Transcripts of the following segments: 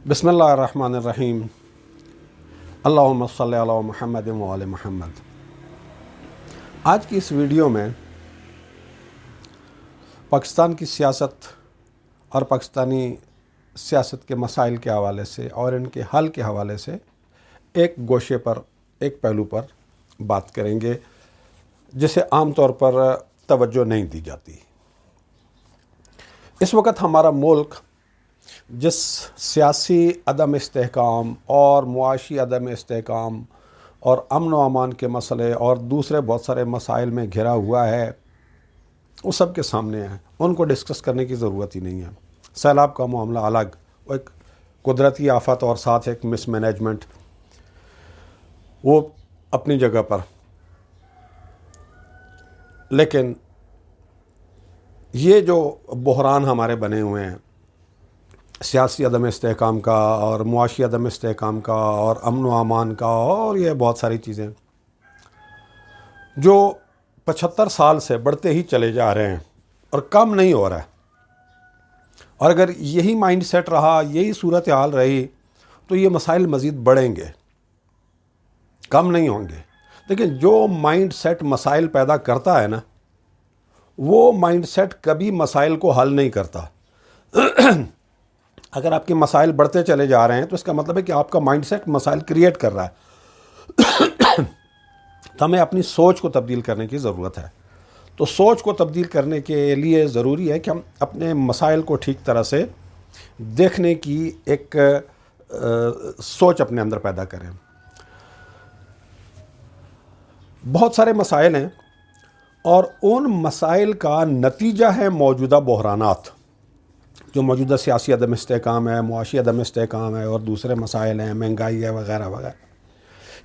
بسم اللہ الرحمن الرحیم اللہم صلی علی محمد و آل محمد۔ آج کی اس ویڈیو میں پاکستان کی سیاست اور پاکستانی سیاست کے مسائل کے حوالے سے اور ان کے حل کے حوالے سے ایک گوشے پر، ایک پہلو پر بات کریں گے جسے عام طور پر توجہ نہیں دی جاتی۔ اس وقت ہمارا ملک جس سیاسی عدم استحکام اور معاشی عدم استحکام اور امن و امان کے مسئلے اور دوسرے بہت سارے مسائل میں گھرا ہوا ہے، وہ سب کے سامنے ہیں، ان کو ڈسکس کرنے کی ضرورت ہی نہیں ہے۔ سیلاب کا معاملہ الگ، وہ ایک قدرتی آفت اور ساتھ ایک مس مینجمنٹ، وہ اپنی جگہ پر، لیکن یہ جو بحران ہمارے بنے ہوئے ہیں سیاسی عدم استحکام کا اور معاشی عدم استحکام کا اور امن و امان کا، اور یہ بہت ساری چیزیں جو 75 سال سے بڑھتے ہی چلے جا رہے ہیں اور کم نہیں ہو رہا ہے، اور اگر یہی مائنڈ سیٹ رہا، یہی صورتحال رہی تو یہ مسائل مزید بڑھیں گے، کم نہیں ہوں گے۔ لیکن جو مائنڈ سیٹ مسائل پیدا کرتا ہے نا، وہ مائنڈ سیٹ کبھی مسائل کو حل نہیں کرتا۔ اگر آپ کے مسائل بڑھتے چلے جا رہے ہیں تو اس کا مطلب ہے کہ آپ کا مائنڈ سیٹ مسائل کریٹ کر رہا ہے۔ تو ہمیں اپنی سوچ کو تبدیل کرنے کی ضرورت ہے۔ تو سوچ کو تبدیل کرنے کے لیے ضروری ہے کہ ہم اپنے مسائل کو ٹھیک طرح سے دیکھنے کی ایک سوچ اپنے اندر پیدا کریں۔ بہت سارے مسائل ہیں اور ان مسائل کا نتیجہ ہے موجودہ بحرانات، جو موجودہ سیاسی عدم استحکام ہے، معاشی عدم استحکام ہے اور دوسرے مسائل ہیں، مہنگائی ہے وغیرہ وغیرہ۔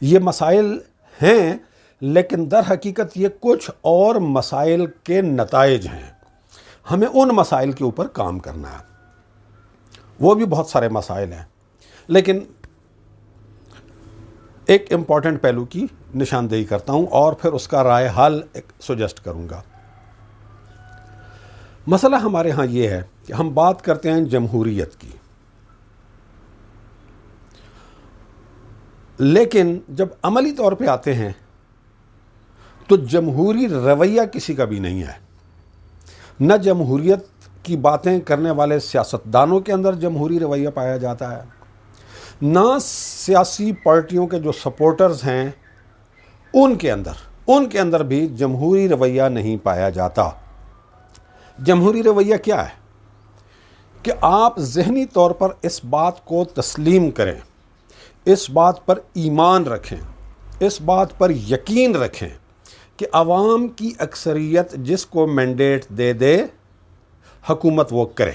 یہ مسائل ہیں لیکن در حقیقت یہ کچھ اور مسائل کے نتائج ہیں۔ ہمیں ان مسائل کے اوپر کام کرنا ہے۔ وہ بھی بہت سارے مسائل ہیں، لیکن ایک امپورٹنٹ پہلو کی نشاندہی کرتا ہوں اور پھر اس کا رائے حل سجیسٹ کروں گا۔ مسئلہ ہمارے ہاں یہ ہے کہ ہم بات کرتے ہیں جمہوریت کی، لیکن جب عملی طور پہ آتے ہیں تو جمہوری رویہ کسی کا بھی نہیں ہے۔ نہ جمہوریت کی باتیں کرنے والے سیاستدانوں کے اندر جمہوری رویہ پایا جاتا ہے، نہ سیاسی پارٹیوں کے جو سپورٹرز ہیں ان کے اندر بھی جمہوری رویہ نہیں پایا جاتا۔ جمہوری رویہ کیا ہے؟ کہ آپ ذہنی طور پر اس بات کو تسلیم کریں، اس بات پر ایمان رکھیں، اس بات پر یقین رکھیں کہ عوام کی اکثریت جس کو مینڈیٹ دے دے حکومت وہ کرے۔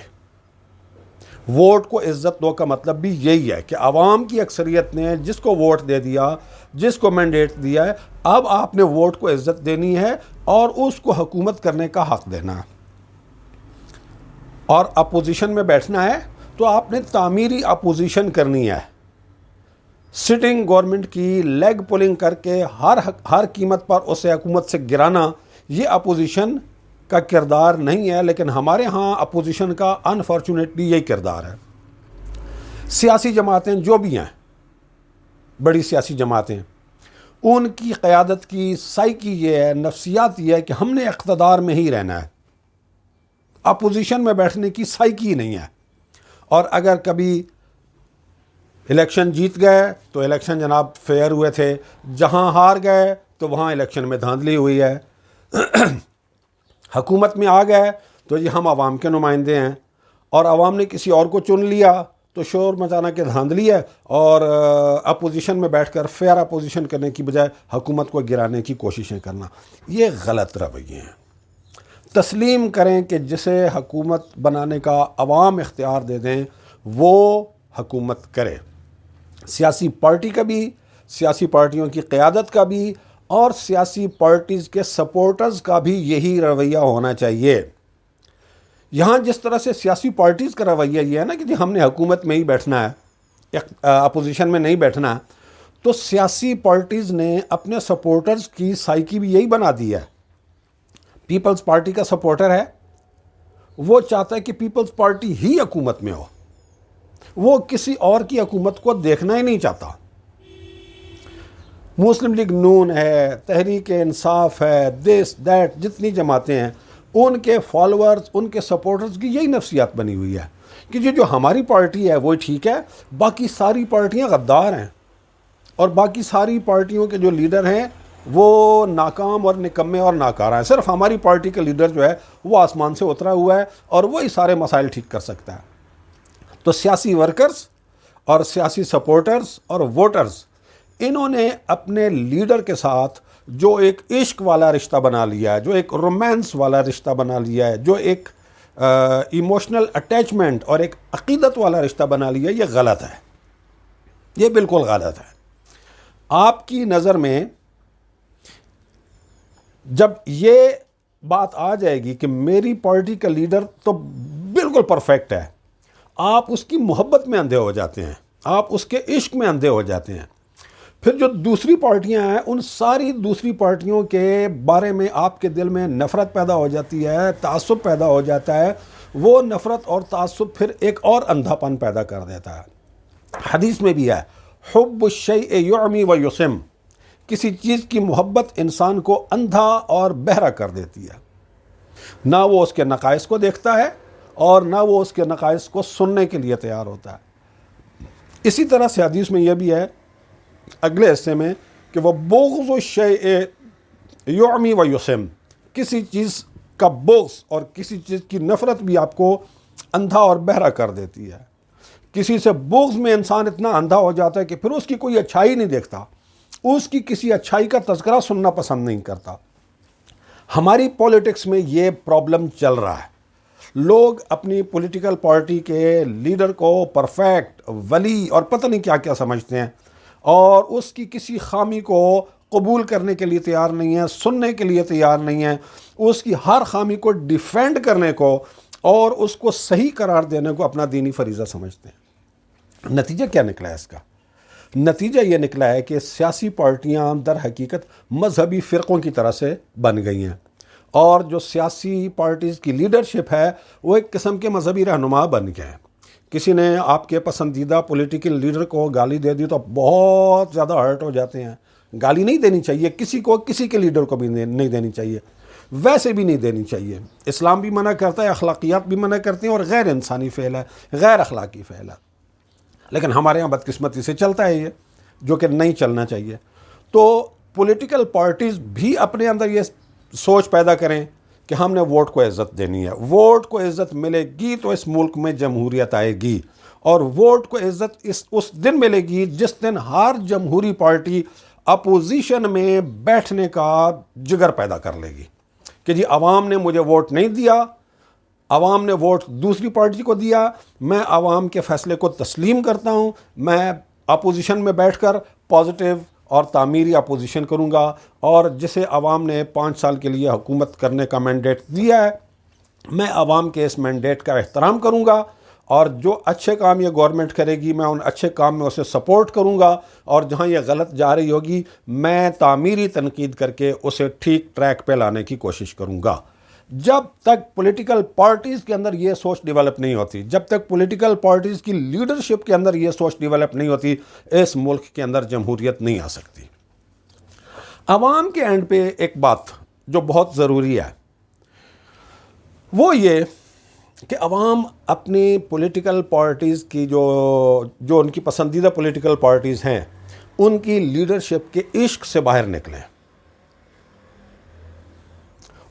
ووٹ کو عزت دو کا مطلب بھی یہی ہے کہ عوام کی اکثریت نے جس کو ووٹ دے دیا، جس کو مینڈیٹ دیا ہے، اب آپ نے ووٹ کو عزت دینی ہے اور اس کو حکومت کرنے کا حق دینا ہے۔ اور اپوزیشن میں بیٹھنا ہے تو آپ نے تعمیری اپوزیشن کرنی ہے۔ سٹنگ گورنمنٹ کی لیگ پولنگ کر کے ہر قیمت پر اسے حکومت سے گرانا، یہ اپوزیشن کا کردار نہیں ہے، لیکن ہمارے ہاں اپوزیشن کا انفارچونیٹلی یہی کردار ہے۔ سیاسی جماعتیں جو بھی ہیں، بڑی سیاسی جماعتیں، ان کی قیادت کی سائیکی یہ ہے، نفسیات یہ ہے کہ ہم نے اقتدار میں ہی رہنا ہے، اپوزیشن میں بیٹھنے کی سائیکی نہیں ہے۔ اور اگر کبھی الیکشن جیت گئے تو الیکشن جناب فیئر ہوئے تھے، جہاں ہار گئے تو وہاں الیکشن میں دھاندلی ہوئی ہے۔ حکومت میں آ گئے تو یہ ہم عوام کے نمائندے ہیں، اور عوام نے کسی اور کو چن لیا تو شور مچانا کہ دھاندلی ہے، اور اپوزیشن میں بیٹھ کر فیئر اپوزیشن کرنے کی بجائے حکومت کو گرانے کی کوششیں کرنا، یہ غلط رویے ہیں۔ تسلیم کریں کہ جسے حکومت بنانے کا عوام اختیار دے دیں وہ حکومت کرے۔ سیاسی پارٹی کا بھی، سیاسی پارٹیوں کی قیادت کا بھی، اور سیاسی پارٹیز کے سپورٹرز کا بھی یہی رویہ ہونا چاہیے۔ یہاں جس طرح سے سیاسی پارٹیز کا رویہ یہ ہے نا کہ جی ہم نے حکومت میں ہی بیٹھنا ہے، اپوزیشن میں نہیں بیٹھنا ہے، تو سیاسی پارٹیز نے اپنے سپورٹرز کی سائیکی بھی یہی بنا دی ہے۔ پیپلز پارٹی کا سپورٹر ہے، وہ چاہتا ہے کہ پیپلز پارٹی ہی حکومت میں ہو، وہ کسی اور کی حکومت کو دیکھنا ہی نہیں چاہتا. مسلم لیگ نون ہے، تحریک انصاف ہے، دس دیٹ، جتنی جماعتیں ہیں ان کے فالوورز، ان کے سپورٹرز کی یہی نفسیات بنی ہوئی ہے کہ جو ہماری پارٹی ہے وہی ٹھیک ہے، باقی ساری پارٹیاں غدار ہیں اور باقی ساری پارٹیوں کے جو لیڈر ہیں وہ ناکام اور نکمے اور ناکارہ ہیں. صرف ہماری پارٹی کا لیڈر جو ہے وہ آسمان سے اترا ہوا ہے اور وہی سارے مسائل ٹھیک کر سکتا ہے. تو سیاسی ورکرز اور سیاسی سپورٹرز اور ووٹرز، انہوں نے اپنے لیڈر کے ساتھ جو ایک عشق والا رشتہ بنا لیا ہے، جو ایک رومانس والا رشتہ بنا لیا ہے، جو ایک ایموشنل اٹیچمنٹ اور ایک عقیدت والا رشتہ بنا لیا ہے، یہ غلط ہے. یہ بالکل غلط ہے. آپ کی نظر میں جب یہ بات آ جائے گی کہ میری پارٹی کا لیڈر تو بالکل پرفیکٹ ہے، آپ اس کی محبت میں اندھے ہو جاتے ہیں، آپ اس کے عشق میں اندھے ہو جاتے ہیں. پھر جو دوسری پارٹیاں ہیں ان ساری دوسری پارٹیوں کے بارے میں آپ کے دل میں نفرت پیدا ہو جاتی ہے، تعصب پیدا ہو جاتا ہے. وہ نفرت اور تعصب پھر ایک اور اندھا پن پیدا کر دیتا ہے. حدیث میں بھی ہے حب الشیء یعمی و یسم، کسی چیز کی محبت انسان کو اندھا اور بہرا کر دیتی ہے. نہ وہ اس کے نقائص کو دیکھتا ہے اور نہ وہ اس کے نقائص کو سننے کے لیے تیار ہوتا ہے. اسی طرح سے حدیث میں یہ بھی ہے اگلے حصے میں کہ وہ بغض الشیء یعمی و یسم، کسی چیز کا بغض اور کسی چیز کی نفرت بھی آپ کو اندھا اور بہرا کر دیتی ہے. کسی سے بغض میں انسان اتنا اندھا ہو جاتا ہے کہ پھر اس کی کوئی اچھائی نہیں دیکھتا، اس کی کسی اچھائی کا تذکرہ سننا پسند نہیں کرتا. ہماری پولیٹکس میں یہ پرابلم چل رہا ہے. لوگ اپنی پولیٹیکل پارٹی کے لیڈر کو پرفیکٹ، ولی اور پتہ نہیں کیا کیا سمجھتے ہیں اور اس کی کسی خامی کو قبول کرنے کے لیے تیار نہیں ہے، سننے کے لیے تیار نہیں ہے، اس کی ہر خامی کو ڈیفینڈ کرنے کو اور اس کو صحیح قرار دینے کو اپنا دینی فریضہ سمجھتے ہیں. نتیجہ کیا نکلا ہے اس کا؟ نتیجہ یہ نکلا ہے کہ سیاسی پارٹیاں در حقیقت مذہبی فرقوں کی طرح سے بن گئی ہیں اور جو سیاسی پارٹیز کی لیڈرشپ ہے وہ ایک قسم کے مذہبی رہنما بن گئے ہیں. کسی نے آپ کے پسندیدہ پولیٹیکل لیڈر کو گالی دے دی تو بہت زیادہ ہرٹ ہو جاتے ہیں. گالی نہیں دینی چاہیے کسی کو، کسی کے لیڈر کو بھی نہیں دینی چاہیے، ویسے بھی نہیں دینی چاہیے. اسلام بھی منع کرتا ہے، اخلاقیات بھی منع کرتے ہیں اور غیر انسانی فعل ہے، غیر اخلاقی فعل ہے. لیکن ہمارے یہاں بدقسمتی سے چلتا ہے یہ، جو کہ نہیں چلنا چاہیے. تو پولیٹیکل پارٹیز بھی اپنے اندر یہ سوچ پیدا کریں کہ ہم نے ووٹ کو عزت دینی ہے. ووٹ کو عزت ملے گی تو اس ملک میں جمہوریت آئے گی، اور ووٹ کو عزت اس دن ملے گی جس دن ہر جمہوری پارٹی اپوزیشن میں بیٹھنے کا جگر پیدا کر لے گی کہ جی عوام نے مجھے ووٹ نہیں دیا، عوام نے ووٹ دوسری پارٹی کو دیا، میں عوام کے فیصلے کو تسلیم کرتا ہوں، میں اپوزیشن میں بیٹھ کر پازیٹیو اور تعمیری اپوزیشن کروں گا، اور جسے عوام نے 5 سال کے لیے حکومت کرنے کا مینڈیٹ دیا ہے میں عوام کے اس مینڈیٹ کا احترام کروں گا، اور جو اچھے کام یہ گورنمنٹ کرے گی میں ان اچھے کام میں اسے سپورٹ کروں گا، اور جہاں یہ غلط جا رہی ہوگی میں تعمیری تنقید کر کے اسے ٹھیک ٹریک پہ لانے کی کوشش کروں گا. جب تک پولیٹیکل پارٹیز کے اندر یہ سوچ ڈیولپ نہیں ہوتی، جب تک پولیٹیکل پارٹیز کی لیڈرشپ کے اندر یہ سوچ ڈیولپ نہیں ہوتی، اس ملک کے اندر جمہوریت نہیں آ سکتی. عوام کے اینڈ پہ ایک بات جو بہت ضروری ہے وہ یہ کہ عوام اپنی پولیٹیکل پارٹیز کی جو ان کی پسندیدہ پولیٹیکل پارٹیز ہیں ان کی لیڈرشپ کے عشق سے باہر نکلیں،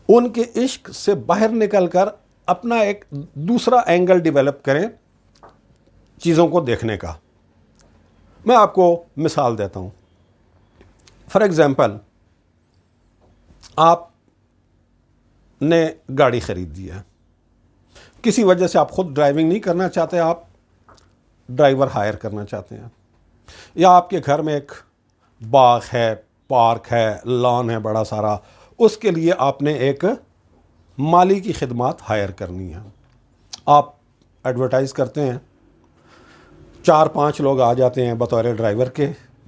ان کے عشق سے باہر نکل کر اپنا ایک دوسرا اینگل ڈیولپ کریں چیزوں کو دیکھنے کا. میں آپ کو مثال دیتا ہوں. فار ایگزامپل آپ نے گاڑی خرید دی ہے، کسی وجہ سے آپ خود ڈرائیونگ نہیں کرنا چاہتے، آپ ڈرائیور ہائر کرنا چاہتے ہیں، یا آپ کے گھر میں ایک باغ ہے، پارک ہے، لان ہے بڑا سارا، اس کے لیے آپ نے ایک مالی کی خدمات ہائر کرنی ہے. آپ ایڈورٹائز کرتے ہیں، 4-5 لوگ آ جاتے ہیں بطور ڈرائیور کے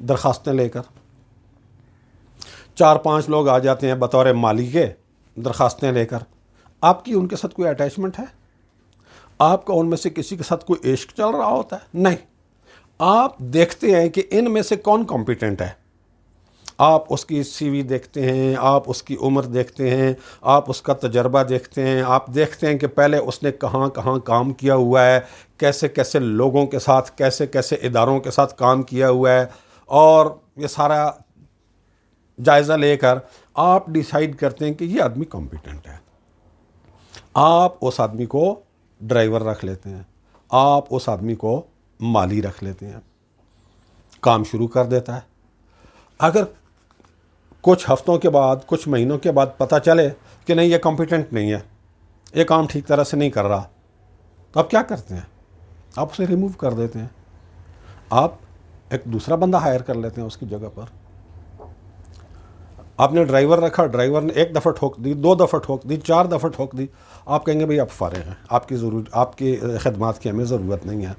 درخواستیں لے کر، 4-5 لوگ آ جاتے ہیں بطور مالی کے درخواستیں لے کر. آپ کی ان کے ساتھ کوئی اٹیچمنٹ ہے؟ آپ کا ان میں سے کسی کے ساتھ کوئی عشق چل رہا ہوتا ہے؟ نہیں، آپ دیکھتے ہیں کہ ان میں سے کون کمپیٹنٹ ہے. آپ اس کی سی وی دیکھتے ہیں، آپ اس کی عمر دیکھتے ہیں، آپ اس کا تجربہ دیکھتے ہیں، آپ دیکھتے ہیں کہ پہلے اس نے کہاں کہاں کام کیا ہوا ہے، کیسے کیسے لوگوں کے ساتھ، کیسے کیسے اداروں کے ساتھ کام کیا ہوا ہے، اور یہ سارا جائزہ لے کر آپ ڈیسائیڈ کرتے ہیں کہ یہ آدمی کمپیٹنٹ ہے. آپ اس آدمی کو ڈرائیور رکھ لیتے ہیں، آپ اس آدمی کو مالی رکھ لیتے ہیں، کام شروع کر دیتا ہے. اگر کچھ ہفتوں کے بعد، کچھ مہینوں کے بعد پتہ چلے کہ نہیں یہ کمپیٹنٹ نہیں ہے، یہ کام ٹھیک طرح سے نہیں کر رہا، تو آپ کیا کرتے ہیں؟ آپ اسے ریموو کر دیتے ہیں، آپ ایک دوسرا بندہ ہائر کر لیتے ہیں اس کی جگہ پر. آپ نے ڈرائیور رکھا، ڈرائیور نے 1 دفعہ ٹھوک دی، 2 دفعہ ٹھوک دی، 4 دفعہ ٹھوک دی، آپ کہیں گے بھئی آپ فارغ ہیں، آپ کی خدمات کی ہمیں ضرورت نہیں ہے.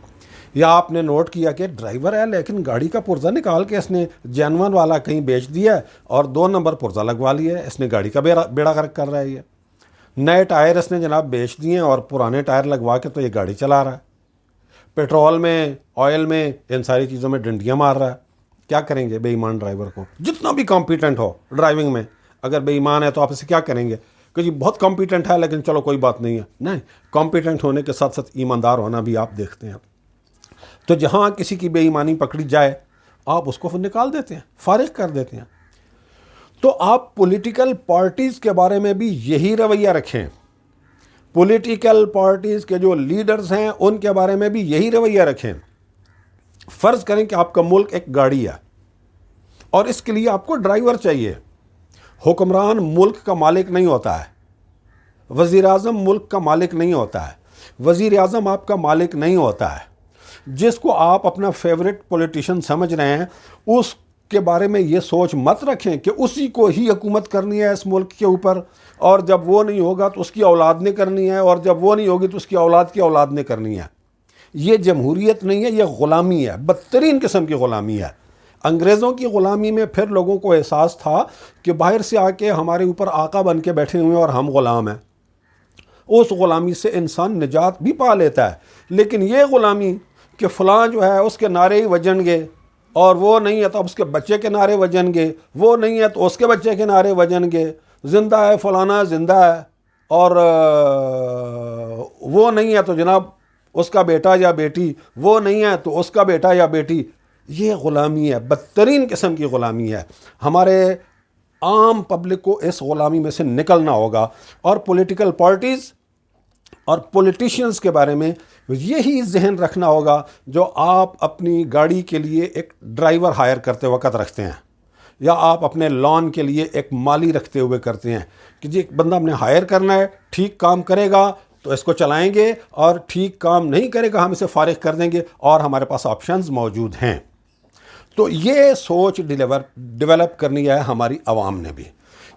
یا آپ نے نوٹ کیا کہ ڈرائیور ہے لیکن گاڑی کا پرزہ نکال کے اس نے جینون والا کہیں بیچ دیا ہے اور 2 نمبر پرزہ لگوا لیا ہے، اس نے گاڑی کا بیڑا غرق کر رہا ہے. یہ نئے ٹائر اس نے جناب بیچ دیے ہیں اور پرانے ٹائر لگوا کے تو یہ گاڑی چلا رہا ہے. پیٹرول میں، آئل میں، ان ساری چیزوں میں ڈنڈیاں مار رہا ہے. کیا کریں گے بے ایمان ڈرائیور کو؟ جتنا بھی کمپیٹنٹ ہو ڈرائیونگ میں، اگر بے ایمان ہے تو آپ اسے کیا کریں گے کہ جی بہت کمپیٹنٹ ہے لیکن چلو کوئی بات نہیں ہے. نہیں، کمپیٹنٹ ہونے کے ساتھ ساتھ ایماندار ہونا بھی آپ دیکھتے ہیں. تو جہاں کسی کی بے ایمانی پکڑی جائے آپ اس کو نکال دیتے ہیں، فارغ کر دیتے ہیں. تو آپ پولیٹیکل پارٹیز کے بارے میں بھی یہی رویہ رکھیں. پولیٹیکل پارٹیز کے جو لیڈرز ہیں ان کے بارے میں بھی یہی رویہ رکھیں. فرض کریں کہ آپ کا ملک ایک گاڑی ہے اور اس کے لیے آپ کو ڈرائیور چاہیے. حکمران ملک کا مالک نہیں ہوتا ہے، وزیر اعظم ملک کا مالک نہیں ہوتا ہے، وزیر اعظم آپ کا مالک نہیں ہوتا ہے. جس کو آپ اپنا فیورٹ پولیٹیشین سمجھ رہے ہیں اس کے بارے میں یہ سوچ مت رکھیں کہ اسی کو ہی حکومت کرنی ہے اس ملک کے اوپر، اور جب وہ نہیں ہوگا تو اس کی اولاد نے کرنی ہے، اور جب وہ نہیں ہوگی تو اس کی اولاد نے کرنی ہے. یہ جمہوریت نہیں ہے، یہ غلامی ہے، بدترین قسم کی غلامی ہے. انگریزوں کی غلامی میں پھر لوگوں کو احساس تھا کہ باہر سے آ کے ہمارے اوپر آقا بن کے بیٹھے ہوئے ہیں اور ہم غلام ہیں. اس غلامی سے انسان نجات بھی پا لیتا ہے، لیکن یہ غلامی کہ فلاں جو ہے اس کے نعرے ہی وجن گے، اور وہ نہیں ہے تو اب اس کے بچے کے نعرے وجن گے، وہ نہیں ہے تو اس کے بچے کے نعرے وجن گے، زندہ ہے فلانا زندہ ہے، اور وہ نہیں ہے تو جناب اس کا بیٹا یا بیٹی، وہ نہیں ہے تو اس کا بیٹا یا بیٹی. یہ غلامی ہے، بدترین قسم کی غلامی ہے. ہمارے عام پبلک کو اس غلامی میں سے نکلنا ہوگا، اور پولیٹیکل پارٹیز اور پولیٹیشینز کے بارے میں یہی ذہن رکھنا ہوگا جو آپ اپنی گاڑی کے لیے ایک ڈرائیور ہائر کرتے وقت رکھتے ہیں، یا آپ اپنے لان کے لیے ایک مالی رکھتے ہوئے کرتے ہیں کہ جی ایک بندہ ہم نے ہائر کرنا ہے، ٹھیک کام کرے گا تو اس کو چلائیں گے، اور ٹھیک کام نہیں کرے گا ہم اسے فارغ کر دیں گے، اور ہمارے پاس آپشنز موجود ہیں. تو یہ سوچ ڈیولپ کرنی ہے ہماری عوام نے بھی.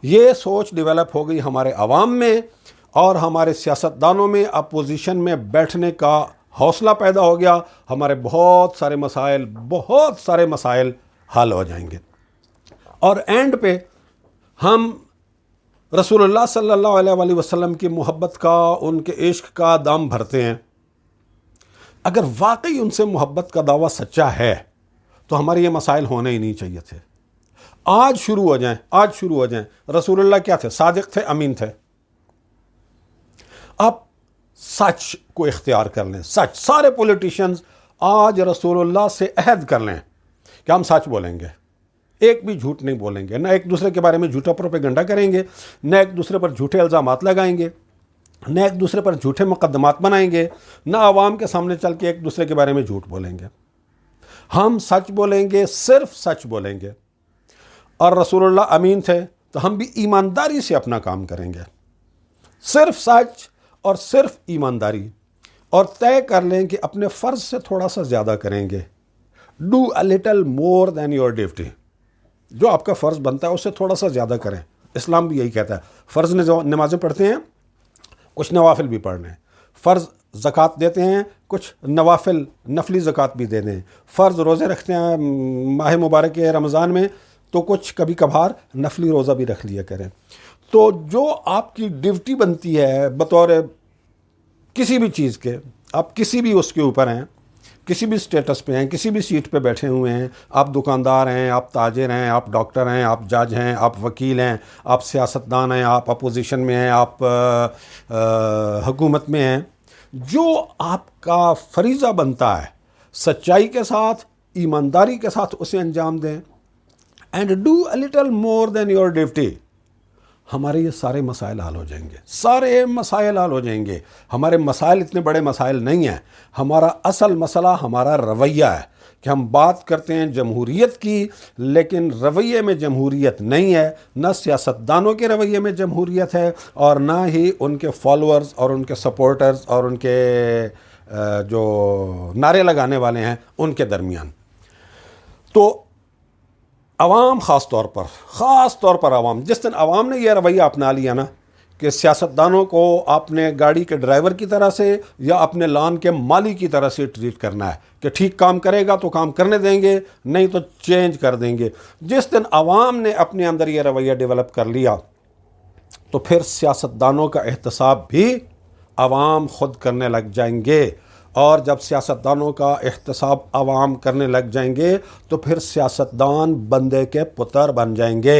یہ سوچ ڈیولپ ہو گئی ہمارے عوام میں، اور ہمارے سیاستدانوں میں اپوزیشن میں بیٹھنے کا حوصلہ پیدا ہو گیا. ہمارے بہت سارے مسائل حل ہو جائیں گے، اور اینڈ پہ ہم رسول اللہ صلی اللہ علیہ وآلہ وسلم کی محبت کا، ان کے عشق کا دام بھرتے ہیں. اگر واقعی ان سے محبت کا دعویٰ سچا ہے تو ہمارے یہ مسائل ہونے ہی نہیں چاہیے تھے. آج شروع ہو جائیں. رسول اللہ کیا تھے؟ صادق تھے، امین تھے. آپ سچ کو اختیار کر لیں. سچ. سارے پولیٹیشنز آج رسول اللہ سے عہد کر لیں کہ ہم سچ بولیں گے، ایک بھی جھوٹ نہیں بولیں گے، نہ ایک دوسرے کے بارے میں جھوٹا پروپیگنڈا کریں گے، نہ ایک دوسرے پر جھوٹے الزامات لگائیں گے، نہ ایک دوسرے پر جھوٹے مقدمات بنائیں گے، نہ عوام کے سامنے چل کے ایک دوسرے کے بارے میں جھوٹ بولیں گے. ہم سچ بولیں گے، صرف سچ بولیں گے. اور رسول اللہ امین تھے تو ہم بھی ایمانداری سے اپنا کام کریں گے. صرف سچ اور صرف ایمانداری، اور طے کر لیں کہ اپنے فرض سے تھوڑا سا زیادہ کریں گے. Do a little more than your duty. جو آپ کا فرض بنتا ہے اس سے تھوڑا سا زیادہ کریں. اسلام بھی یہی کہتا ہے. فرض نمازیں پڑھتے ہیں، کچھ نوافل بھی پڑھنے ہیں. فرض زکوٰۃ دیتے ہیں، کچھ نفلی زکوٰۃ بھی دے دیں. فرض روزے رکھتے ہیں ماہ مبارک رمضان میں، تو کچھ کبھی کبھار نفلی روزہ بھی رکھ لیا کریں. تو جو آپ کی ڈیوٹی بنتی ہے بطور کسی بھی چیز کے، آپ کسی بھی اس کے اوپر ہیں، کسی بھی سٹیٹس پہ ہیں، کسی بھی سیٹ پہ بیٹھے ہوئے ہیں، آپ دکاندار ہیں، آپ تاجر ہیں، آپ ڈاکٹر ہیں، آپ جج ہیں، آپ وکیل ہیں، آپ سیاستدان ہیں، آپ اپوزیشن میں ہیں، آپ حکومت میں ہیں، جو آپ کا فریضہ بنتا ہے سچائی کے ساتھ، ایمانداری کے ساتھ اسے انجام دیں، and do a little more than your duty, ہمارے یہ سارے مسائل حل ہو جائیں گے، سارے مسائل حل ہو جائیں گے۔ ہمارے مسائل اتنے بڑے مسائل نہیں ہیں، ہمارا اصل مسئلہ ہمارا رویہ ہے کہ ہم بات کرتے ہیں جمہوریت کی، لیکن رویے میں جمہوریت نہیں ہے، نہ سیاستدانوں کے رویے میں جمہوریت ہے، اور نہ ہی ان کے فالوورز اور ان کے سپورٹرز اور ان کے جو نعرے لگانے والے ہیں ان کے درمیان۔ تو عوام خاص طور پر عوام، جس دن عوام نے یہ رویہ اپنا لیا نا کہ سیاستدانوں کو اپنے گاڑی کے ڈرائیور کی طرح سے یا اپنے لان کے مالی کی طرح سے ٹریٹ کرنا ہے کہ ٹھیک کام کرے گا تو کام کرنے دیں گے، نہیں تو چینج کر دیں گے، جس دن عوام نے اپنے اندر یہ رویہ ڈیولپ کر لیا تو پھر سیاستدانوں کا احتساب بھی عوام خود کرنے لگ جائیں گے، اور جب سیاستدانوں کا احتساب عوام کرنے لگ جائیں گے تو پھر سیاستدان بندے کے پتر بن جائیں گے۔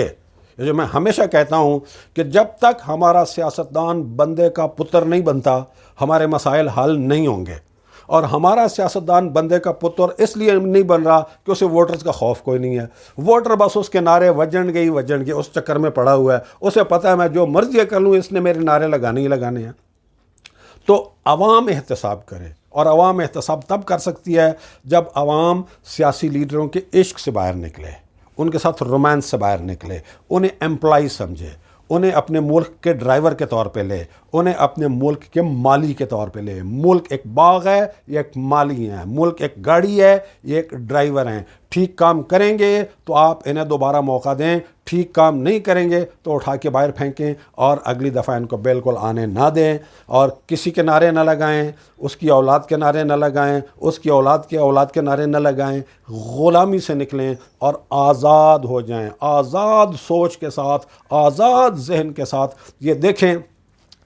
یہ جو میں ہمیشہ کہتا ہوں کہ جب تک ہمارا سیاستدان بندے کا پتر نہیں بنتا ہمارے مسائل حل نہیں ہوں گے، اور ہمارا سیاستدان بندے کا پتر اس لیے نہیں بن رہا کہ اسے ووٹرز کا خوف کوئی نہیں ہے، ووٹر بس اس کے نعرے وجن گے اس چکر میں پڑا ہوا ہے، اسے پتہ ہے میں جو مرضی کر لوں اس نے میرے نعرے لگانے ہی لگانے ہیں۔ تو عوام احتساب کرے، اور عوام احتساب تب کر سکتی ہے جب عوام سیاسی لیڈروں کے عشق سے باہر نکلے، ان کے ساتھ رومانس سے باہر نکلے، انہیں امپلائی سمجھے، انہیں اپنے ملک کے ڈرائیور کے طور پہ لے، انہیں اپنے ملک کے مالی کے طور پہ لے۔ ملک ایک باغ ہے، یہ ایک مالی ہے، ملک ایک گاڑی ہے، یہ ایک ڈرائیور ہیں۔ ٹھیک کام کریں گے تو آپ انہیں دوبارہ موقع دیں، ٹھیک کام نہیں کریں گے تو اٹھا کے باہر پھینکیں اور اگلی دفعہ ان کو بالکل آنے نہ دیں، اور کسی کے نعرے نہ لگائیں، اس کی اولاد کے نعرے نہ لگائیں، اس کی اولاد کے نعرے نہ لگائیں، غلامی سے نکلیں اور آزاد ہو جائیں، آزاد سوچ کے ساتھ، آزاد ذہن کے ساتھ۔ یہ دیکھیں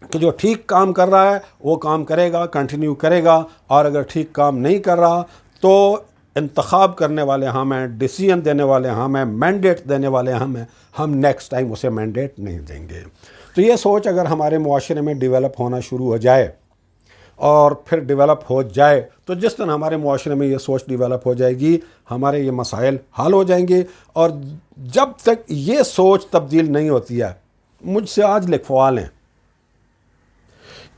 کہ جو ٹھیک کام کر رہا ہے وہ کام کرے گا، کنٹینیو کرے گا، اور اگر ٹھیک کام نہیں کر رہا تو انتخاب کرنے والے ہم ہیں، ڈیسیژن دینے والے ہم ہیں، مینڈیٹ دینے والے ہم ہیں، ہم نیکسٹ ٹائم اسے مینڈیٹ نہیں دیں گے۔ تو یہ سوچ اگر ہمارے معاشرے میں ڈیولپ ہونا شروع ہو جائے اور پھر ڈیولپ ہو جائے تو جس دن ہمارے معاشرے میں یہ سوچ ڈیولپ ہو جائے گی ہمارے یہ مسائل حل ہو جائیں گے۔ اور جب تک یہ سوچ تبدیل نہیں ہوتی ہے، مجھ سے آج لکھوا لیں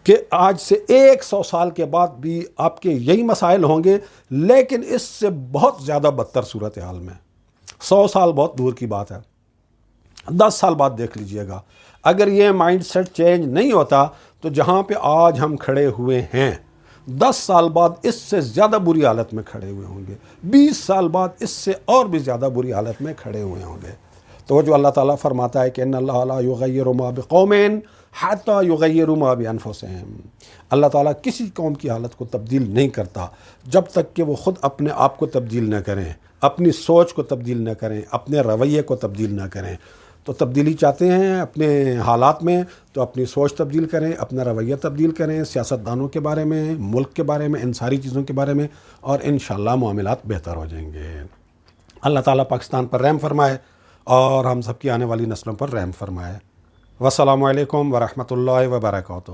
کہ آج سے 100 سال کے بعد بھی آپ کے یہی مسائل ہوں گے، لیکن اس سے بہت زیادہ بدتر صورتحال میں۔ 100 سال بہت دور کی بات ہے، 10 سال بعد دیکھ لیجئے گا، اگر یہ مائنڈ سیٹ چینج نہیں ہوتا تو جہاں پہ آج ہم کھڑے ہوئے ہیں 10 سال بعد اس سے زیادہ بری حالت میں کھڑے ہوئے ہوں گے، 20 سال بعد اس سے اور بھی زیادہ بری حالت میں کھڑے ہوئے ہوں گے۔ تو وہ جو اللہ تعالیٰ فرماتا ہے کہ ان اللہ لا یغیر ما بقوم حتی یغیروا ما بانفسہم، اللہ تعالیٰ کسی قوم کی حالت کو تبدیل نہیں کرتا جب تک کہ وہ خود اپنے آپ کو تبدیل نہ کریں، اپنی سوچ کو تبدیل نہ کریں، اپنے رویے کو تبدیل نہ کریں۔ تو تبدیلی چاہتے ہیں اپنے حالات میں تو اپنی سوچ تبدیل کریں، اپنا رویہ تبدیل کریں، سیاستدانوں کے بارے میں، ملک کے بارے میں، ان ساری چیزوں کے بارے میں، اور انشاءاللہ معاملات بہتر ہو جائیں گے۔ اللہ تعالیٰ پاکستان پر رحم فرمائے اور ہم سب کی آنے والی نسلوں پر رحم فرمائے۔ والسلام علیکم ورحمۃ اللہ وبرکاتہ۔